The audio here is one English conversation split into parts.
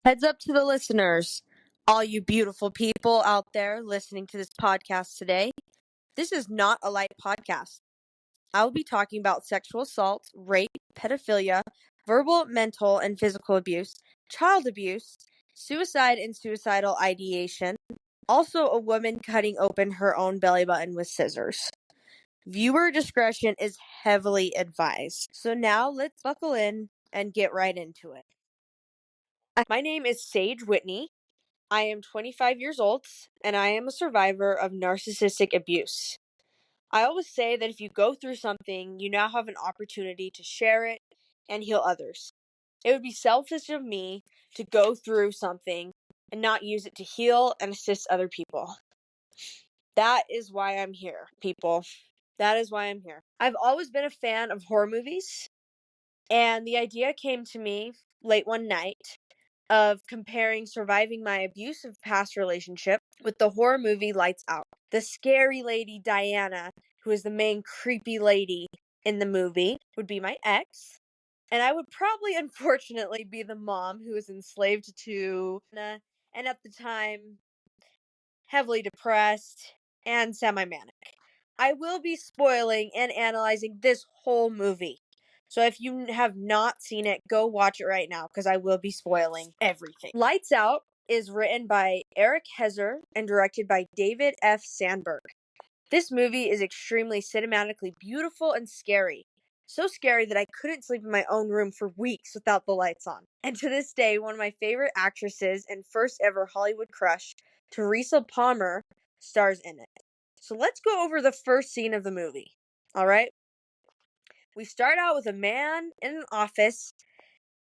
Heads up to the listeners, all you beautiful people out there listening to this podcast today. This is not a light podcast. I will be talking about sexual assault, rape, pedophilia, verbal, mental, and physical abuse, child abuse, suicide and suicidal ideation, also a woman cutting open her own belly button with scissors. Viewer discretion is heavily advised. So now let's buckle in and get right into it. My name is Sage Whitney. I am 25 years old, and I am a survivor of narcissistic abuse. I always say that if you go through something, you now have an opportunity to share it and heal others. It would be selfish of me to go through something and not use it to heal and assist other people. That is why I'm here, people. That is why I'm here. I've always been a fan of horror movies, and the idea came to me late one night of comparing surviving my abusive past relationship with the horror movie Lights Out. The scary lady Diana, who is the main creepy lady in the movie, would be my ex. And I would probably, unfortunately, be the mom who was enslaved to Anna, and at the time, heavily depressed and semi-manic. I will be spoiling and analyzing this whole movie. So if you have not seen it, go watch it right now because I will be spoiling everything. Lights Out is written by Eric Hezer and directed by David F. Sandberg. This movie is extremely cinematically beautiful and scary. So scary that I couldn't sleep in my own room for weeks without the lights on. And to this day, one of my favorite actresses and first ever Hollywood crush, Teresa Palmer, stars in it. So let's go over the first scene of the movie. Alright? We start out with a man in an office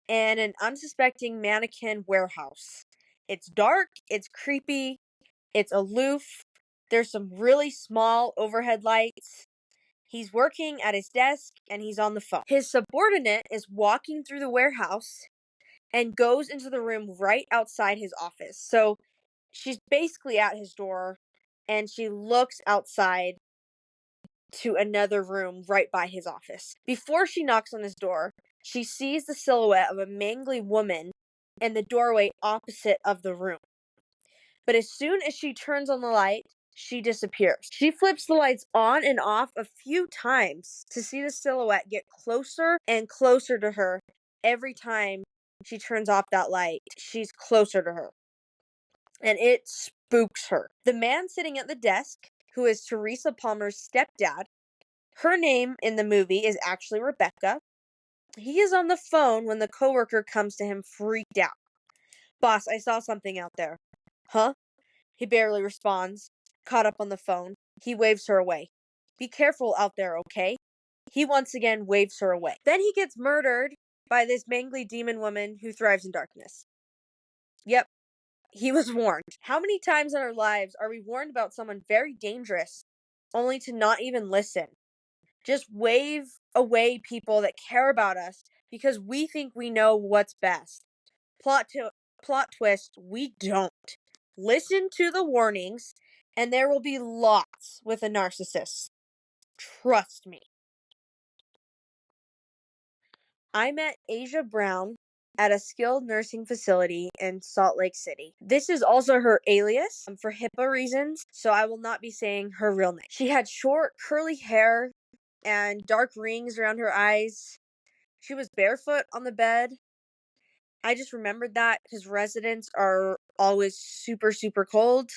and an unsuspecting mannequin warehouse. It's dark, it's creepy, it's aloof. There's some really small overhead lights. He's working at his desk and he's on the phone. His subordinate is walking through the warehouse and goes into the room right outside his office. So she's basically at his door and she looks outside to another room right by his office. Before she knocks on his door, she sees the silhouette of a mangly woman in the doorway opposite of the room. But as soon as she turns on the light, she disappears. She flips the lights on and off a few times to see the silhouette get closer and closer to her. Every time she turns off that light, she's closer to her. And it spooks her. The man sitting at the desk, who is Teresa Palmer's stepdad, her name in the movie is actually Rebecca. He is on the phone when the coworker comes to him freaked out. "Boss, I saw something out there." "Huh?" He barely responds, caught up on the phone. He waves her away. "Be careful out there, okay?" He once again waves her away. Then he gets murdered by this mangly demon woman who thrives in darkness. Yep, he was warned. How many times in our lives are we warned about someone very dangerous, only to not even listen? Just wave away people that care about us because we think we know what's best. Plot twist, we don't. Listen to the warnings, and there will be lots with a narcissist. Trust me. I met Aaja Brown at a skilled nursing facility in Salt Lake City. This is also her alias for HIPAA reasons, so I will not be saying her real name. She had short, curly hair and dark rings around her eyes. She was barefoot on the bed. I just remembered that because residents are always super, super cold.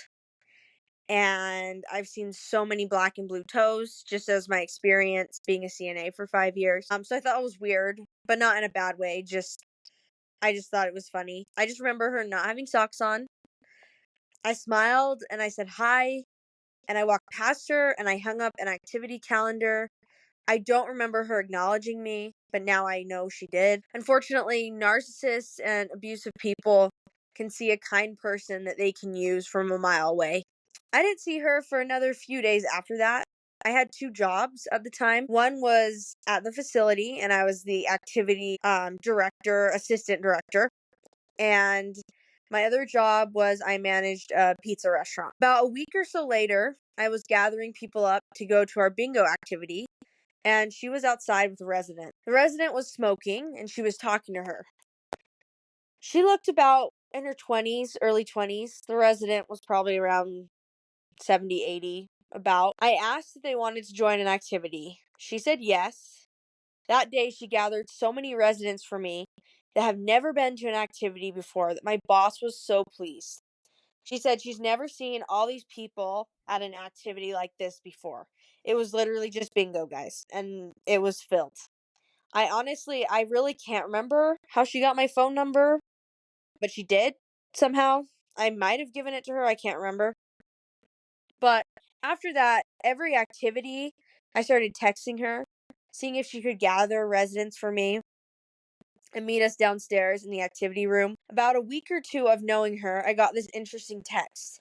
And I've seen so many black and blue toes, just as my experience being a CNA for 5 years. So I thought it was weird, but not in a bad way. I just thought it was funny. I just remember her not having socks on. I smiled and I said hi, and I walked past her and I hung up an activity calendar. I don't remember her acknowledging me, but now I know she did. Unfortunately, narcissists and abusive people can see a kind person that they can use from a mile away. I didn't see her for another few days after that. I had 2 jobs at the time. One was at the facility, and I was the activity assistant director. And my other job was I managed a pizza restaurant. About a week or so later, I was gathering people up to go to our bingo activity, and she was outside with a resident. The resident was smoking, and she was talking to her. She looked about in her 20s, early 20s. The resident was probably around 70, 80, about. I asked if they wanted to join an activity. She said yes. That day, she gathered so many residents for me that have never been to an activity before that my boss was so pleased. She said she's never seen all these people at an activity like this before. It was literally just bingo, guys, and it was filled. I really can't remember how she got my phone number, but she did somehow. I might have given it to her, I can't remember. But after that, every activity, I started texting her, seeing if she could gather residents for me and meet us downstairs in the activity room. About a week or two of knowing her, I got this interesting text.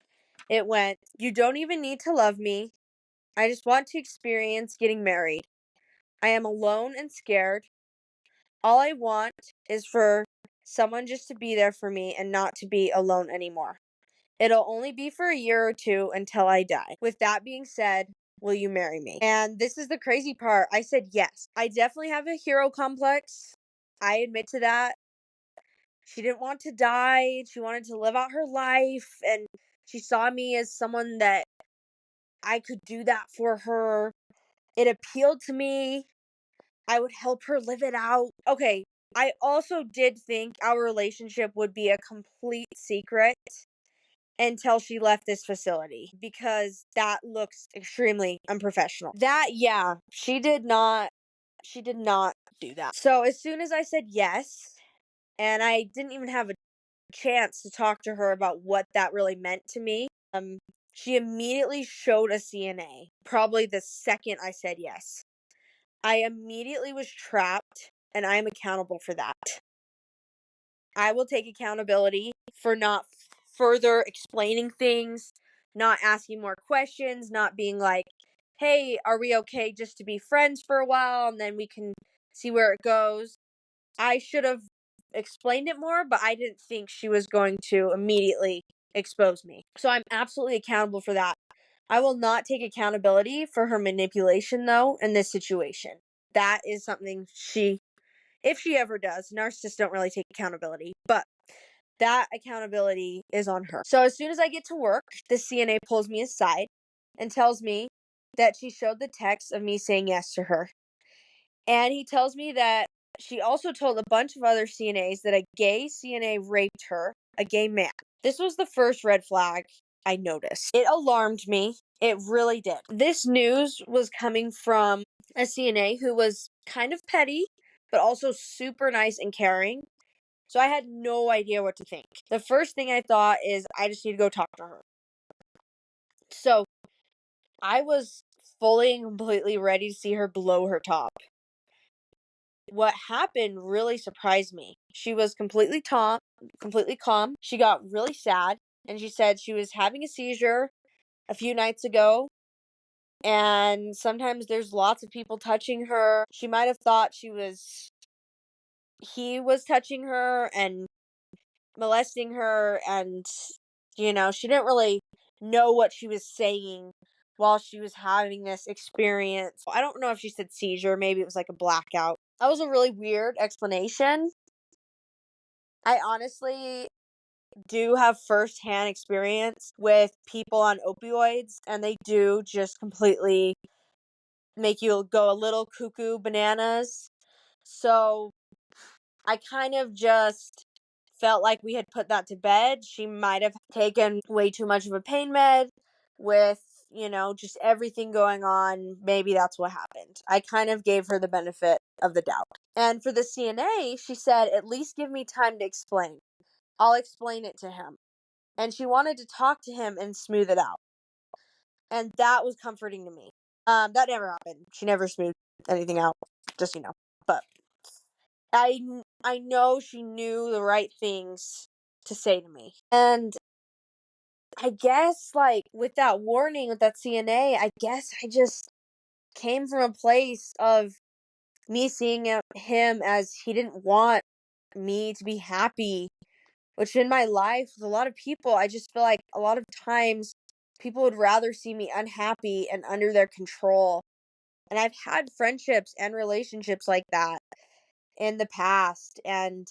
It went, "You don't even need to love me. I just want to experience getting married. I am alone and scared. All I want is for someone just to be there for me and not to be alone anymore. It'll only be for a year or two until I die. With that being said, will you marry me?" And this is the crazy part. I said yes. I definitely have a hero complex. I admit to that. She didn't want to die. She wanted to live out her life. And she saw me as someone that I could do that for her. It appealed to me. I would help her live it out. Okay, I also did think our relationship would be a complete secret until she left this facility, because that looks extremely unprofessional. Yeah, she did not do that. So as soon as I said yes, and I didn't even have a chance to talk to her about what that really meant to me, she immediately showed a CNA, probably the second I said yes. I immediately was trapped, and I am accountable for that. I will take accountability for not further explaining things, not asking more questions, not being like, "Hey, are we okay just to be friends for a while and then we can see where it goes?" I should have explained it more, but I didn't think she was going to immediately expose me. So I'm absolutely accountable for that. I will not take accountability for her manipulation, though, in this situation. That is something if she ever does, narcissists don't really take accountability, but that accountability is on her. So as soon as I get to work, the CNA pulls me aside and tells me that she showed the text of me saying yes to her. And he tells me that she also told a bunch of other CNAs that a gay CNA raped her, a gay man. This was the first red flag I noticed. It alarmed me. It really did. This news was coming from a CNA who was kind of petty, but also super nice and caring. So I had no idea what to think. The first thing I thought is, I just need to go talk to her. So I was fully and completely ready to see her blow her top. What happened really surprised me. She was completely calm. She got really sad, and she said she was having a seizure a few nights ago, and sometimes there's lots of people touching her. She might have thought he was touching her and molesting her, and she didn't really know what she was saying while she was having this experience. I don't know if she said seizure, maybe it was like a blackout. That was a really weird explanation. I honestly do have firsthand experience with people on opioids, and they do just completely make you go a little cuckoo bananas. So I kind of just felt like we had put that to bed. She might have taken way too much of a pain med with, just everything going on. Maybe that's what happened. I kind of gave her the benefit of the doubt. And for the CNA, she said, "At least give me time to explain. I'll explain it to him." And she wanted to talk to him and smooth it out. And that was comforting to me. That never happened. She never smoothed anything out, just But I know she knew the right things to say to me. And I guess, with that warning, with that CNA, I guess I just came from a place of me seeing him as he didn't want me to be happy, which in my life, with a lot of people, I just feel like a lot of times people would rather see me unhappy and under their control. And I've had friendships and relationships like that in the past, and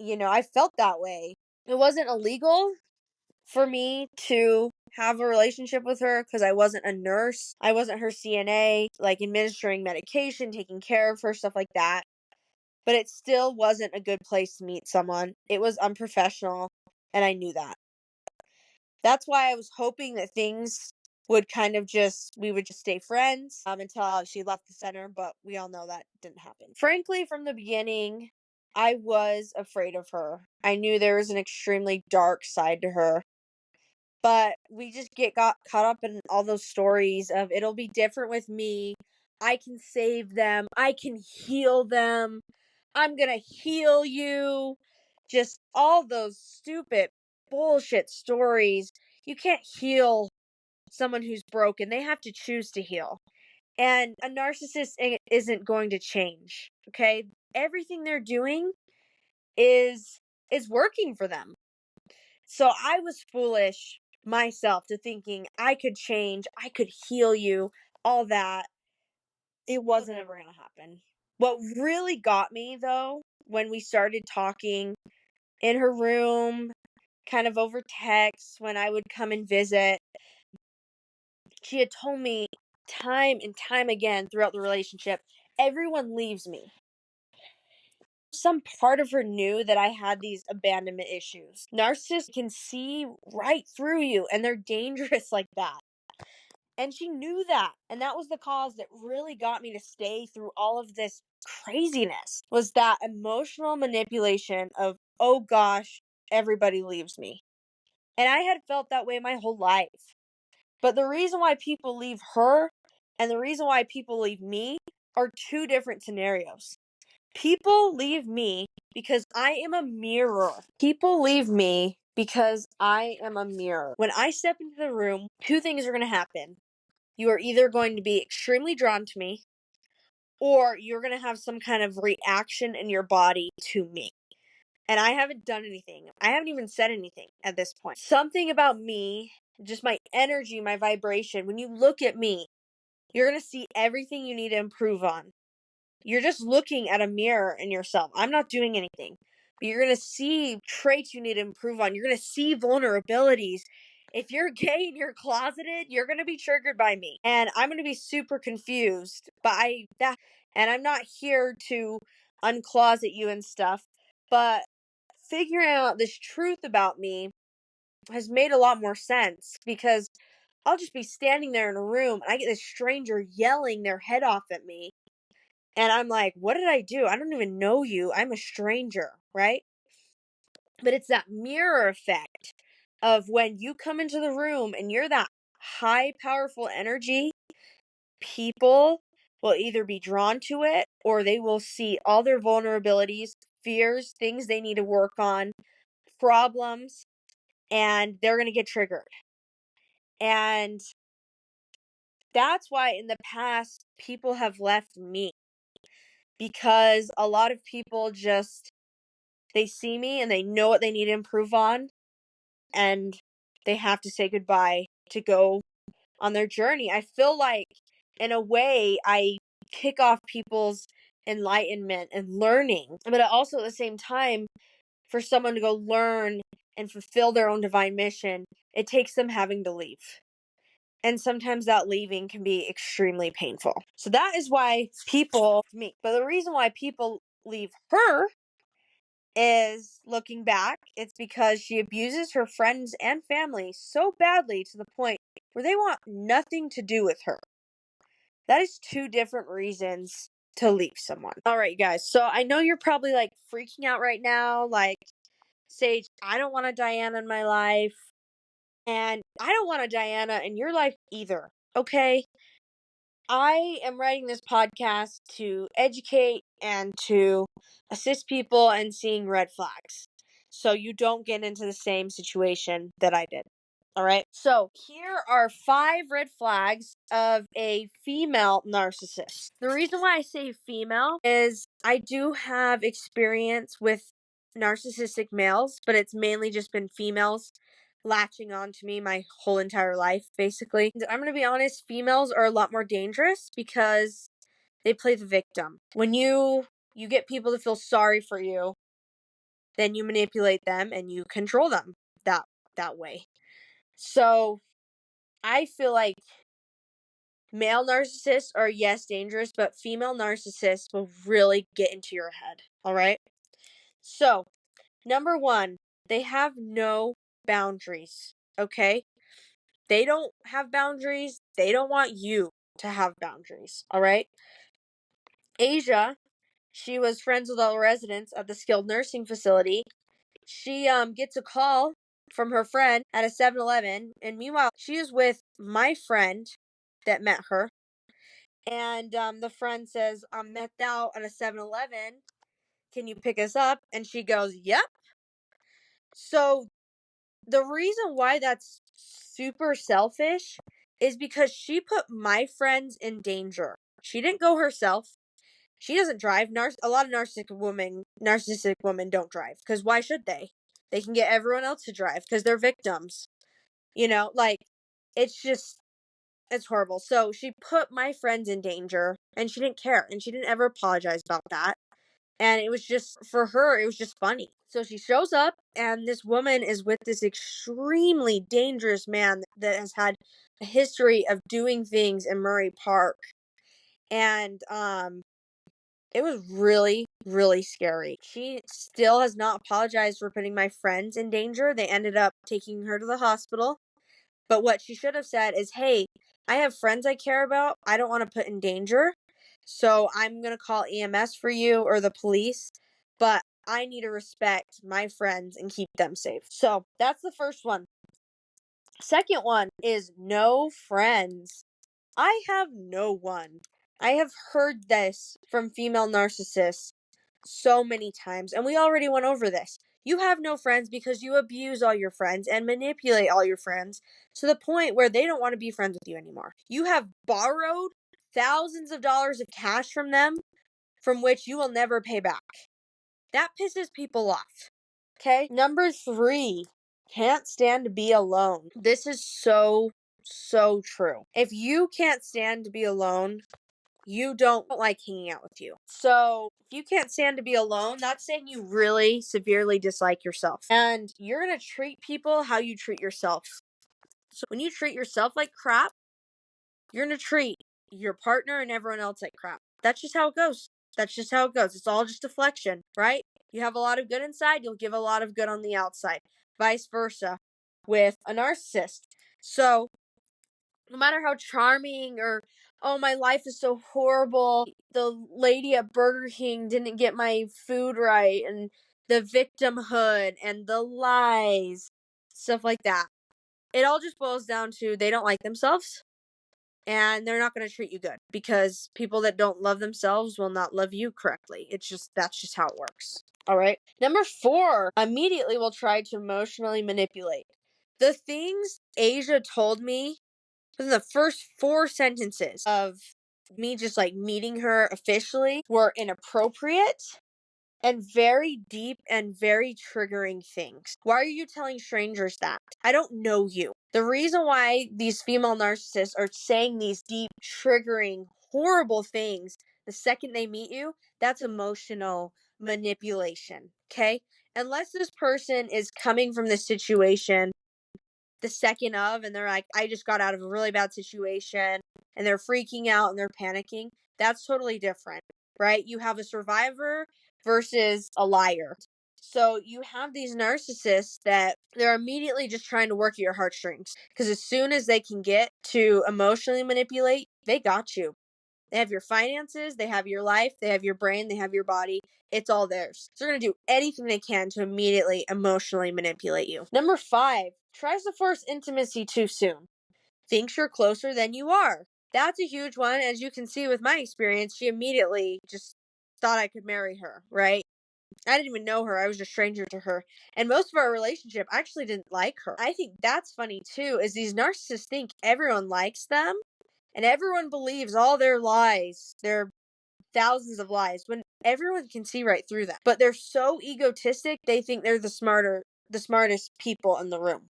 I felt that way. It wasn't illegal for me to have a relationship with her because I wasn't a nurse. I wasn't her CNA, like administering medication, taking care of her, stuff like that. But it still wasn't a good place to meet someone. It was unprofessional, and I knew that. That's why I was hoping that things would we would just stay friends until she left the center, but we all know that didn't happen. Frankly, from the beginning, I was afraid of her. I knew there was an extremely dark side to her. But we just got caught up in all those stories of it'll be different with me. I can save them. I can heal them. I'm gonna heal you. Just all those stupid bullshit stories. You can't heal someone who's broken. They have to choose to heal. And a narcissist isn't going to change. Okay? Everything they're doing is working for them. So I was foolish myself to thinking I could change, I could heal you, all that. It wasn't ever going to happen. What really got me, though, when we started talking in her room, kind of over text, when I would come and visit, she had told me time and time again throughout the relationship, everyone leaves me. Some part of her knew that I had these abandonment issues. Narcissists can see right through you, and they're dangerous like that. And she knew that. And that was the cause that really got me to stay through all of this craziness, was that emotional manipulation of, oh gosh, everybody leaves me. And I had felt that way my whole life. But the reason why people leave her and the reason why people leave me are two different scenarios. People leave me because I am a mirror. People leave me because I am a mirror. When I step into the room, two things are going to happen. You are either going to be extremely drawn to me, or you're going to have some kind of reaction in your body to me. And I haven't done anything. I haven't even said anything at this point. Something about me, just my energy, my vibration, when you look at me, you're going to see everything you need to improve on. You're just looking at a mirror in yourself. I'm not doing anything. But you're going to see traits you need to improve on. You're going to see vulnerabilities. If you're gay and you're closeted, you're going to be triggered by me. And I'm going to be super confused by that. And I'm not here to uncloset you and stuff. But figuring out this truth about me has made a lot more sense, because I'll just be standing there in a room and I get this stranger yelling their head off at me. And I'm like, what did I do? I don't even know you. I'm a stranger, right? But it's that mirror effect of when you come into the room and you're that high, powerful energy, people will either be drawn to it or they will see all their vulnerabilities, fears, things they need to work on, problems, and they're going to get triggered. And that's why in the past, people have left me, because a lot of people just, they see me and they know what they need to improve on, and they have to say goodbye to go on their journey. I feel like, in a way, I kick off people's enlightenment and learning. But also at the same time, for someone to go learn and fulfill their own divine mission, it takes them having to leave. And sometimes that leaving can be extremely painful. So that is why people me. But the reason why people leave her is, looking back, it's because she abuses her friends and family so badly to the point where they want nothing to do with her. That is two different reasons to leave someone. All right, guys. So I know you're probably like freaking out right now. Like, Sage, I don't want a Diana in my life. And I don't want a Diana in your life either. Okay? I am writing this podcast to educate and to assist people in seeing red flags, so you don't get into the same situation that I did. All right. So here are 5 red flags of a female narcissist. The reason why I say female is I do have experience with narcissistic males, but it's mainly just been females latching on to me my whole entire life, basically. I'm going to be honest, females are a lot more dangerous because they play the victim. When you get people to feel sorry for you, then you manipulate them and you control them that way. So I feel like male narcissists are, yes, dangerous, but female narcissists will really get into your head. All right. So, number one, they have no boundaries. Okay. They don't have boundaries. They don't want you to have boundaries. All right. Asia, she was friends with all the residents of the skilled nursing facility. She gets a call from her friend at a 7-Eleven, and meanwhile she is with my friend that met her. And the friend says, I'm met out at a 7-Eleven. Can you pick us up? And she goes, yep. So the reason why that's super selfish is because she put my friends in danger. She didn't go herself. She doesn't drive. A lot of narcissistic women don't drive, because why should they? They can get everyone else to drive because they're victims. Like, it's horrible. So she put my friends in danger, and she didn't care, and she didn't ever apologize about that. And it was just, for her, it was just funny. So she shows up, and this woman is with this extremely dangerous man that has had a history of doing things in Murray Park. And it was really, really scary. She still has not apologized for putting my friends in danger. They ended up taking her to the hospital. But what she should have said is, hey, I have friends I care about. I don't want to put in danger. So I'm going to call EMS for you, or the police. But I need to respect my friends and keep them safe. So that's the first one. Second one is no friends. I have no one. I have heard this from female narcissists so many times, and we already went over this. You have no friends because you abuse all your friends and manipulate all your friends to the point where they don't want to be friends with you anymore. You have borrowed thousands of dollars of cash from them, from which you will never pay back. That pisses people off. Okay? Number 3, can't stand to be alone. This is so true. If you can't stand to be alone, you don't like hanging out with you. So if you can't stand to be alone, that's saying you really severely dislike yourself. And you're going to treat people how you treat yourself. So when you treat yourself like crap, you're going to treat your partner and everyone else like crap. That's just how it goes. It's all just deflection, right? You have a lot of good inside, you'll give a lot of good on the outside. Vice versa with a narcissist. So no matter how charming, or, oh, my life is so horrible, the lady at Burger King didn't get my food right, and the victimhood and the lies, stuff like that. It all just boils down to they don't like themselves, and they're not going to treat you good, because people that don't love themselves will not love you correctly. That's just how it works. All right. Number 4, immediately will try to emotionally manipulate. The things Asia told me within the first 4 sentences of me just like meeting her officially were inappropriate and very deep and very triggering things. Why are you telling strangers that? I don't know you. The reason why these female narcissists are saying these deep, triggering, horrible things the second they meet you, that's emotional manipulation. Okay? Unless this person is coming from the situation the second of, and they're like, I just got out of a really bad situation, and they're freaking out and they're panicking, that's totally different, right? You have a survivor versus a liar. So you have these narcissists that they're immediately just trying to work at your heartstrings, because as soon as they can get to emotionally manipulate, they got you. They have your finances, they have your life, they have your brain, they have your body. It's all theirs. So they're going to do anything they can to immediately emotionally manipulate you. Number 5, tries to force intimacy too soon. Thinks you're closer than you are. That's a huge one. As you can see with my experience, she immediately just thought I could marry her, right? I didn't even know her. I was a stranger to her. And most of our relationship, I actually didn't like her. I think that's funny too, is these narcissists think everyone likes them. And everyone believes all their lies, their thousands of lies, when everyone can see right through them. But they're so egotistic, they think they're the smartest people in the room.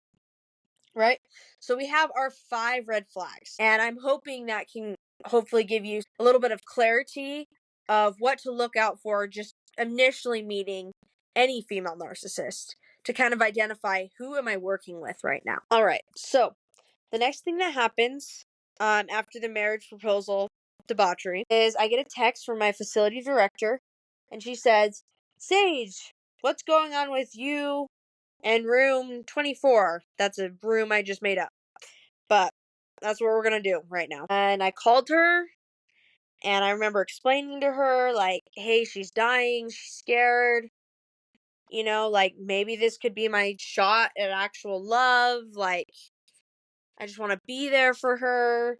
Right? So we have our 5 red flags. And I'm hoping that can hopefully give you a little bit of clarity of what to look out for just initially meeting any female narcissist to kind of identify who am I working with right now. All right, so the next thing that happens after the marriage proposal debauchery is I get a text from my facility director, and she says, Sage, what's going on with you and room 24? That's a room I just made up, but that's what we're gonna do right now. And I called her, and I remember explaining to her, like, hey, she's dying, she's scared, you know, like, maybe this could be my shot at actual love, like, I just want to be there for her,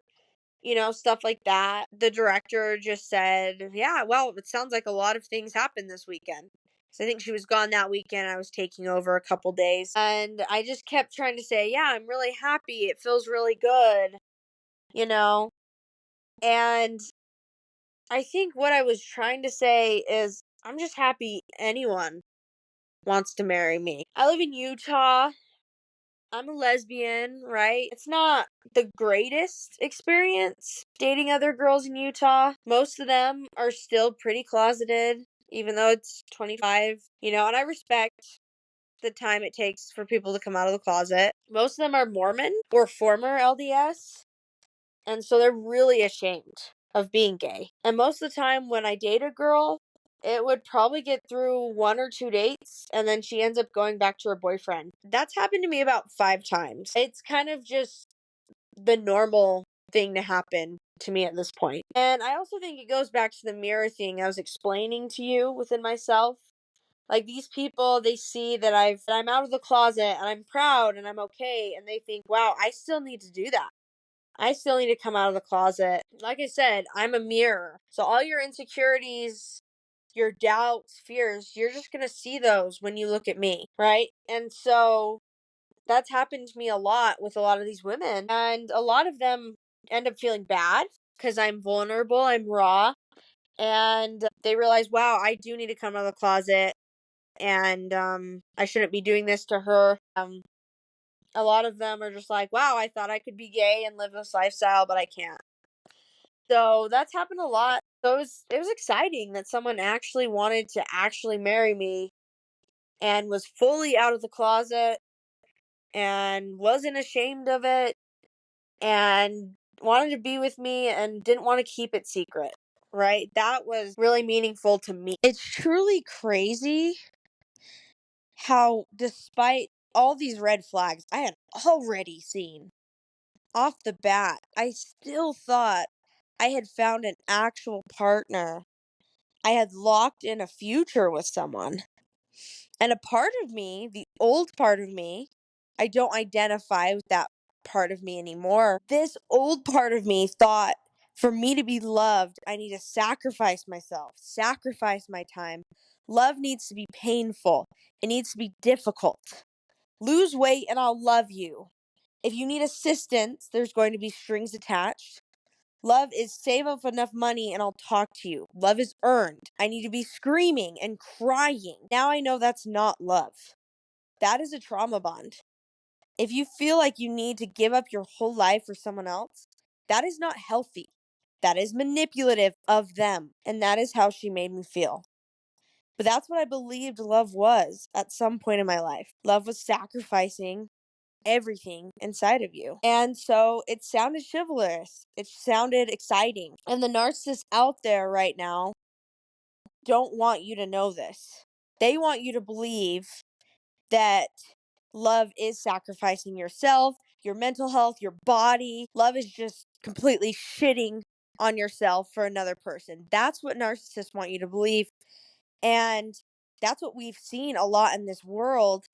you know, stuff like that. The director just said, yeah, well, it sounds like a lot of things happened this weekend. So I think she was gone that weekend. I was taking over a couple days. And I just kept trying to say, yeah, I'm really happy. It feels really good, you know? And I think what I was trying to say is, I'm just happy anyone wants to marry me. I live in Utah. I'm a lesbian, right? It's not the greatest experience dating other girls in Utah. Most of them are still pretty closeted, even though it's 25, you know, and I respect the time it takes for people to come out of the closet. Most of them are Mormon or former LDS, and so they're really ashamed of being gay. And most of the time when I date a girl, it would probably get through 1 or 2 dates, and then she ends up going back to her boyfriend. That's happened to me about 5 times. It's kind of just the normal thing to happen to me at this point. And I also think it goes back to the mirror thing I was explaining to you within myself. Like, these people, they see that I'm out of the closet and I'm proud and I'm okay, and they think, wow, I still need to do that. I still need to come out of the closet. Like I said, I'm a mirror. So all your insecurities, your doubts, fears, you're just going to see those when you look at me, right? And so that's happened to me a lot with a lot of these women. And a lot of them end up feeling bad because I'm vulnerable, I'm raw. And they realize, wow, I do need to come out of the closet. And I shouldn't be doing this to her. A lot of them are just like, wow, I thought I could be gay and live this lifestyle, but I can't. So that's happened a lot. So it was exciting that someone actually wanted to actually marry me and was fully out of the closet and wasn't ashamed of it and wanted to be with me and didn't want to keep it secret, right? That was really meaningful to me. It's truly crazy how, despite all these red flags I had already seen off the bat, I still thought I had found an actual partner. I had locked in a future with someone. And a part of me, the old part of me, I don't identify with that part of me anymore. This old part of me thought for me to be loved, I need to sacrifice myself, sacrifice my time. Love needs to be painful. It needs to be difficult. Lose weight and I'll love you. If you need assistance, there's going to be strings attached. Love is save up enough money and I'll talk to you. Love is earned. I need to be screaming and crying. Now I know that's not love. That is a trauma bond. If you feel like you need to give up your whole life for someone else, that is not healthy. That is manipulative of them. And that is how she made me feel. But that's what I believed love was at some point in my life. Love was sacrificing everything inside of you. And so it sounded chivalrous. It sounded exciting. And the narcissists out there right now don't want you to know this. They want you to believe that love is sacrificing yourself, your mental health, your body. Love is just completely shitting on yourself for another person. That's what narcissists want you to believe. And that's what we've seen a lot in this world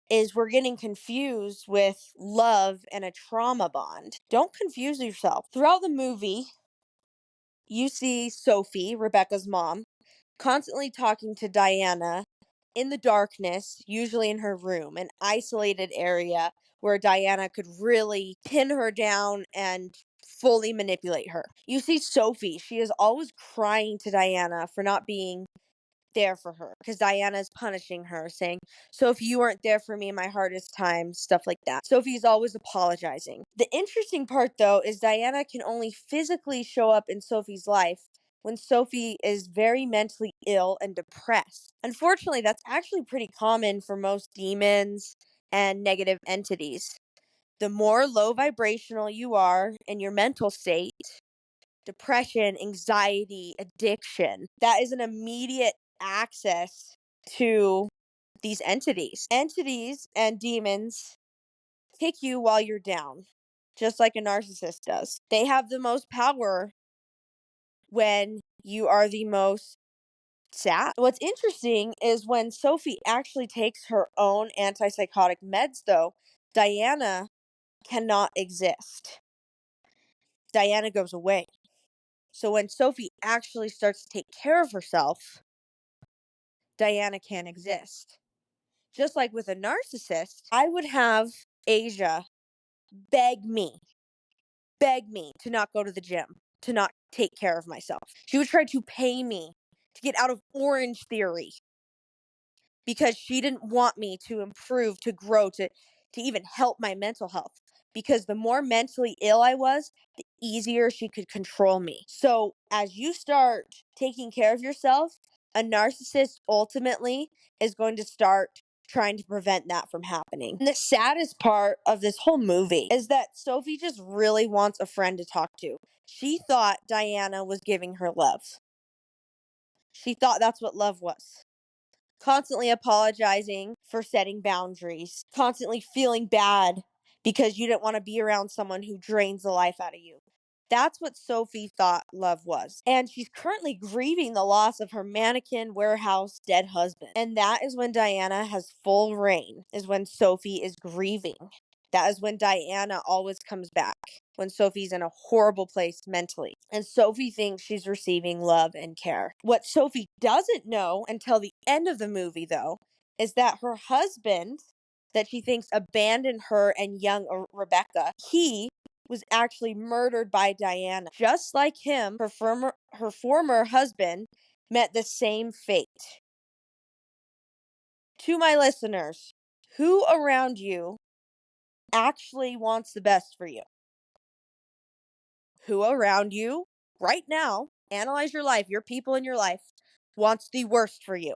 is we're getting confused with love and a trauma bond. Don't confuse yourself. Throughout the movie, you see Sophie, Rebecca's mom, constantly talking to Diana in the darkness, usually in her room, an isolated area where Diana could really pin her down and fully manipulate her. You see Sophie, she is always crying to Diana for not being there for her because Diana's punishing her, saying, Sophie, you weren't there for me in my hardest times, stuff like that. Sophie's always apologizing. The interesting part, though, is Diana can only physically show up in Sophie's life when Sophie is very mentally ill and depressed. Unfortunately, that's actually pretty common for most demons and negative entities. The more low vibrational you are in your mental state, depression, anxiety, addiction, that is an immediate access to these entities. Entities and demons pick you while you're down, just like a narcissist does. They have the most power when you are the most sad. What's interesting is when Sophie actually takes her own antipsychotic meds, though, Diana cannot exist. Diana goes away. So when Sophie actually starts to take care of herself, Diana can't exist. Just like with a narcissist, I would have Aaja beg me to not go to the gym, to not take care of myself. She would try to pay me to get out of Orange Theory because she didn't want me to improve, to grow, to even help my mental health. Because the more mentally ill I was, the easier she could control me. So as you start taking care of yourself, a narcissist ultimately is going to start trying to prevent that from happening. And the saddest part of this whole movie is that Sophie just really wants a friend to talk to. She thought Diana was giving her love. She thought that's what love was. Constantly apologizing for setting boundaries, constantly feeling bad because you didn't want to be around someone who drains the life out of you. That's what Sophie thought love was. And she's currently grieving the loss of her mannequin warehouse dead husband. And that is when Diana has full reign, is when Sophie is grieving. That is when Diana always comes back, when Sophie's in a horrible place mentally. And Sophie thinks she's receiving love and care. What Sophie doesn't know until the end of the movie, though, is that her husband, that she thinks abandoned her and young Rebecca, he was actually murdered by Diana. Just like him, her former husband met the same fate. To my listeners, who around you actually wants the best for you? Who around you right now, analyze your life, your people in your life, wants the worst for you?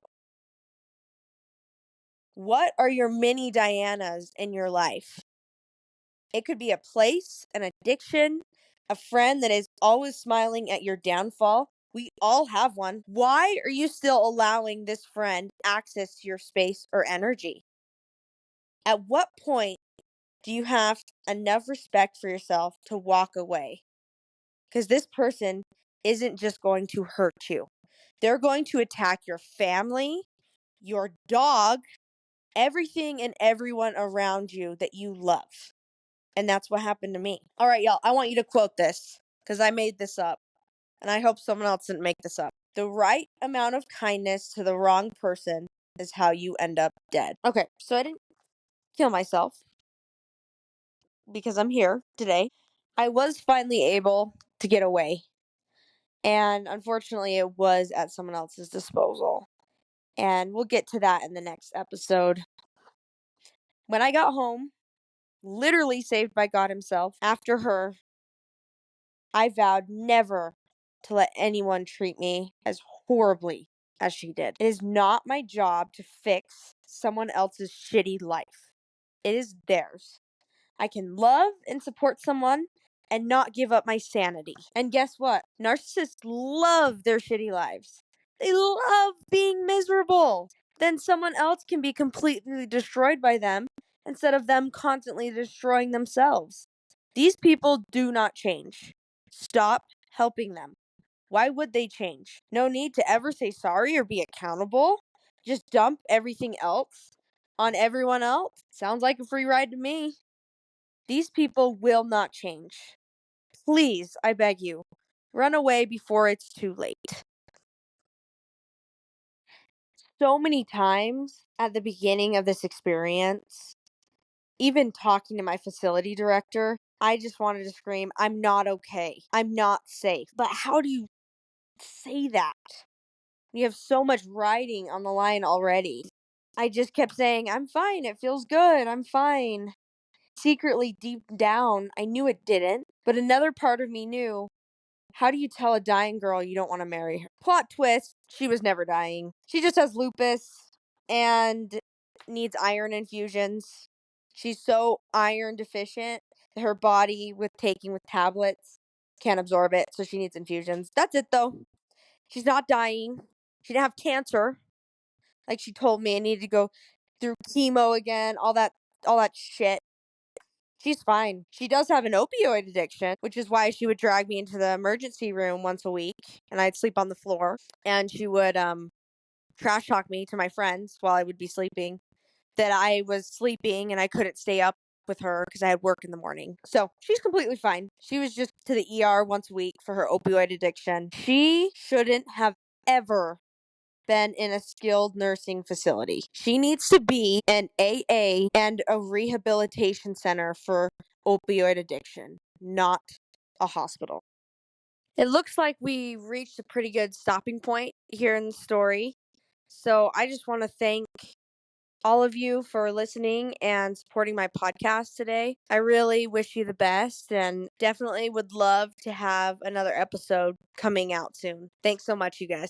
What are your mini Dianas in your life? It could be a place, an addiction, a friend that is always smiling at your downfall. We all have one. Why are you still allowing this friend access to your space or energy? At what point do you have enough respect for yourself to walk away? Because this person isn't just going to hurt you. They're going to attack your family, your dog, everything and everyone around you that you love. And that's what happened to me. All right, y'all, I want you to quote this because I made this up. And I hope someone else didn't make this up. The right amount of kindness to the wrong person is how you end up dead. Okay, so I didn't kill myself because I'm here today. I was finally able to get away. And unfortunately, it was at someone else's disposal. And we'll get to that in the next episode. When I got home, literally saved by God Himself, after her, I vowed never to let anyone treat me as horribly as she did. It is not my job to fix someone else's shitty life. It is theirs. I can love and support someone and not give up my sanity. And guess what? Narcissists love their shitty lives. They love being miserable. Then someone else can be completely destroyed by them instead of them constantly destroying themselves. These people do not change. Stop helping them. Why would they change? No need to ever say sorry or be accountable. Just dump everything else on everyone else. Sounds like a free ride to me. These people will not change. Please, I beg you, run away before it's too late. So many times at the beginning of this experience, even talking to my facility director, I just wanted to scream, I'm not okay. I'm not safe. But how do you say that? You have so much riding on the line already. I just kept saying, I'm fine. It feels good. I'm fine. Secretly, deep down, I knew it didn't. But another part of me knew How do you tell a dying girl you don't want to marry her? Plot twist, she was never dying. She just has lupus and needs iron infusions. She's so iron deficient that her body, with tablets, can't absorb it, so she needs infusions. That's it, though. She's not dying. She didn't have cancer, like she told me. I needed to go through chemo again, all that shit. She's fine. She does have an opioid addiction, which is why she would drag me into the emergency room once a week, and I'd sleep on the floor, and she would trash talk me to my friends while I would be sleeping, that I was sleeping and I couldn't stay up with her because I had work in the morning. So she's completely fine. She was just to the ER once a week for her opioid addiction. She shouldn't have ever been in a skilled nursing facility. She needs to be an AA and a rehabilitation center for opioid addiction, not a hospital. It looks like we reached a pretty good stopping point here in the story. So I just want to thank all of you for listening and supporting my podcast today. I really wish you the best and definitely would love to have another episode coming out soon. Thanks so much, you guys.